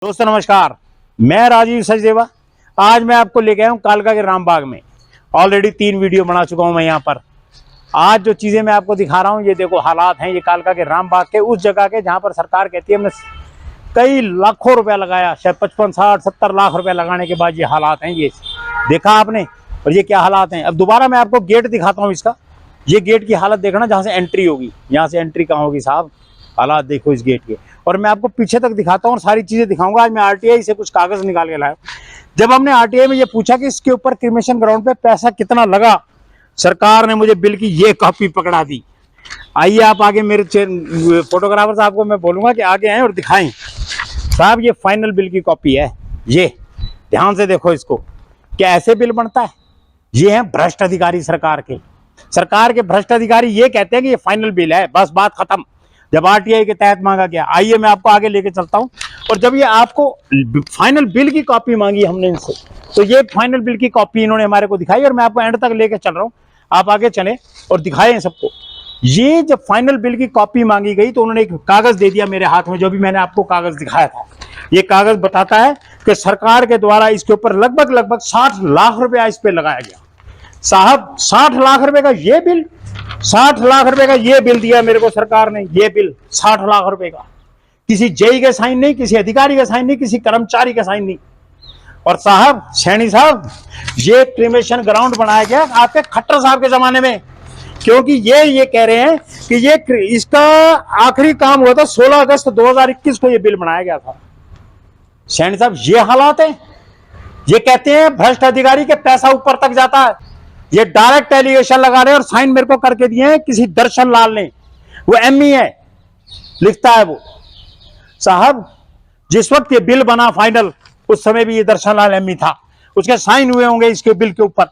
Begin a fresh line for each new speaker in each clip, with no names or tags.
दोस्तों नमस्कार, मैं राजीव सचदेवा। आज मैं आपको लेके आया हूँ कालका के रामबाग में। ऑलरेडी 3 वीडियो बना चुका हूँ मैं यहाँ पर। आज जो चीज़ें मैं आपको दिखा रहा हूँ, ये देखो हालात हैं ये कालका के रामबाग के, उस जगह के जहाँ पर सरकार कहती है हमने कई लाखों रुपया लगाया, शायद 55, 60, 70 लाख रुपया लगाने के बाद ये हालात हैं। ये देखा आपने, और ये क्या हालात हैं। अब दोबारा मैं आपको गेट दिखाता हूँ इसका। ये गेट की हालत देखना, जहाँ से एंट्री होगी, यहाँ से एंट्री कहाँ होगी साहब। हालात देखो इस गेट के, और मैं आपको पीछे तक दिखाता हूँ और सारी चीजें दिखाऊंगा। आज मैं आरटीआई से कुछ कागज निकाल के लाया। जब हमने आरटीआई में ये पूछा कि इसके ऊपर क्रिमेशन ग्राउंड पे पैसा कितना लगा, सरकार ने मुझे बिल की ये कॉपी पकड़ा दी। आइए आप आगे, मेरे फोटोग्राफर साहब को मैं बोलूंगा कि आगे आए और दिखाएं। साहब ये फाइनल बिल की कॉपी है, ये ध्यान से देखो इसको। क्या ऐसे बिल बनता है? ये है भ्रष्ट अधिकारी सरकार के भ्रष्ट अधिकारी ये कहते हैं कि ये फाइनल बिल है, बस बात खत्म। जब आरटीआई के तहत मांगा गया, आइए मैं आपको आगे लेके चलता हूं। और जब ये आपको फाइनल बिल की कॉपी मांगी हमने इनसे, तो ये फाइनल बिल की कॉपी इन्होंने हमारे को दिखाई, और मैं आपको एंड तक लेके चल रहा हूं। आप आगे चले और दिखाएं सबको। ये जब फाइनल बिल की कॉपी मांगी गई तो उन्होंने एक कागज दे दिया मेरे हाथ में, जो भी मैंने आपको कागज दिखाया था। ये कागज बताता है कि सरकार के द्वारा इसके ऊपर लगभग 60 लाख रुपया इस पे लगाया गया। साहब 60 लाख रुपए का ये बिल, 60 लाख रुपए का ये बिल दिया मेरे को सरकार ने। ये बिल 60 लाख रुपए का, किसी जेई का साइन नहीं, किसी अधिकारी का साइन नहीं, किसी कर्मचारी का साइन नहीं। और साहब सैनी साहब, ये क्रिमेशन ग्राउंड बनाया गया आपके खट्टर साहब के जमाने में, क्योंकि ये कह रहे हैं कि ये इसका आखिरी काम हुआ था 16 अगस्त 2021 को ये बिल बनाया गया था। सैनी साहब ये हालात है। ये कहते हैं भ्रष्ट अधिकारी के पैसा ऊपर तक जाता है। ये डायरेक्ट एलिगेशन लगा रहे हैं, और साइन मेरे को करके दिए हैं किसी दर्शन लाल ने, वो एमई है, लिखता है वो। साहब जिस वक्त ये बिल बना फाइनल, उस समय भी ये दर्शन लाल एमई था, उसके साइन हुए होंगे इसके बिल के ऊपर।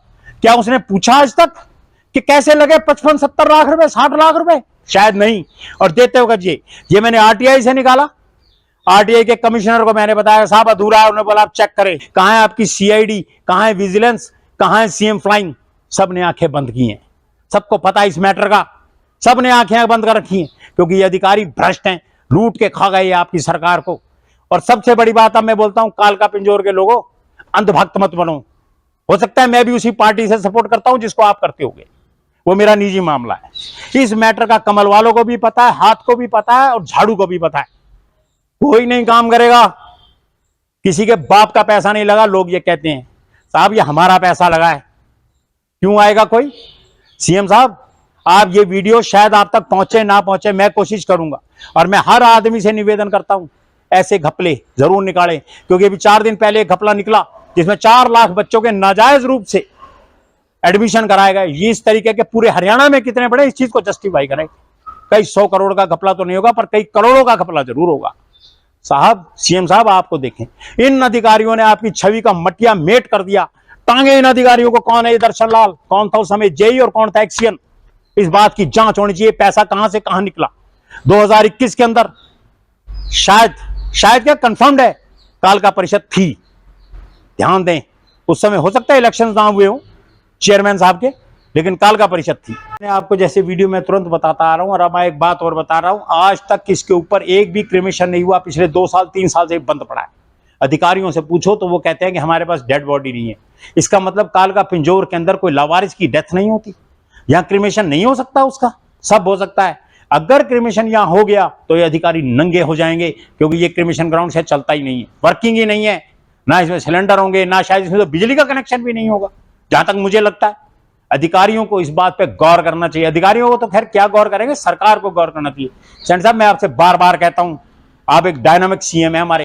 क्या उसने पूछा आज तक कि कैसे लगे 55, 70 लाख रुपए, 60 लाख रुपए? शायद नहीं। और देते होगा ये मैंने आरटीआई से निकाला। आरटीआई के कमिश्नर को मैंने बताया साहब अधूरा है, उन्होंने बोला आप चेक करें। कहां है आपकी सीआईडी, कहां है विजिलेंस, कहां है सीएम फ्लाइंग? सब ने आंखें बंद की हैं, सबको पता है इस मैटर का, सब ने आंखें बंद कर रखी हैं, क्योंकि ये अधिकारी भ्रष्ट हैं, लूट के खा गए आपकी सरकार को। और सबसे बड़ी बात अब मैं बोलता हूं, कालका पिंजौर के लोगों, अंधभक्त मत बनो। हो सकता है मैं भी उसी पार्टी से सपोर्ट करता हूं जिसको आप करते होगे, वो मेरा निजी मामला है। इस मैटर का कमल वालों को भी पता है, हाथ को भी पता है, और झाड़ू को भी पता है। कोई नहीं काम करेगा, किसी के बाप का पैसा नहीं लगा। लोग ये कहते हैं साहब ये हमारा पैसा लगा है, क्यों आएगा कोई? सीएम साहब आप ये वीडियो शायद आप तक पहुंचे ना पहुंचे, मैं कोशिश करूंगा। और मैं हर आदमी से निवेदन करता हूं, ऐसे घपले जरूर निकालें, क्योंकि अभी 4 दिन पहले एक घपला निकला जिसमें 4 लाख बच्चों के नाजायज रूप से एडमिशन कराए गए। ये इस तरीके के पूरे हरियाणा में कितने बड़े, इस चीज को जस्टिफाई करें। कई 100 करोड़ का घपला तो नहीं होगा, पर कई करोड़ों का घपला जरूर होगा। साहब सीएम साहब आपको देखें, इन अधिकारियों ने आपकी छवि का मटिया मेट कर दिया। टांगे इन अधिकारियों को। कौन है ये दर्शन लाल, कौन था उस समय जेई और कौन था एक्सियन? इस बात की जांच होनी चाहिए, पैसा कहां से कहां निकला। 2021 के अंदर शायद क्या कंफर्म्ड है, कालका परिषद थी। ध्यान दें, उस समय हो सकता है इलेक्शन ना हुए हो चेयरमैन साहब के, लेकिन कालका परिषद थी। मैं आपको जैसे वीडियो में तुरंत बताता आ रहा हूं, और अब मैं एक बात और बता रहा हूं, आज तक इसके ऊपर एक भी क्रिमेशन नहीं हुआ। पिछले 2 साल 3 साल से बंद पड़ा है। अधिकारियों से पूछो तो वो कहते हैं कि हमारे पास डेड बॉडी नहीं है। इसका मतलब कालका पिंजौर के अंदर कोई लावारिस की डेथ नहीं होती, यहां क्रिमेशन नहीं हो सकता उसका? सब हो सकता है। अगर क्रिमेशन यहां हो गया तो ये अधिकारी नंगे हो जाएंगे, क्योंकि ये क्रिमेशन ग्राउंड से चलता ही नहीं है, वर्किंग ही नहीं है। ना इसमें सिलेंडर होंगे, ना शायद इसमें तो बिजली का कनेक्शन भी नहीं होगा, जहां तक मुझे लगता है। अधिकारियों को इस बात पे गौर करना चाहिए। अधिकारियों को तो खैर क्या गौर करेंगे, सरकार को गौर करना चाहिए। सैनी साहब मैं आपसे बार बार कहता हूं, आप एक डायनामिक सीएम है हमारे।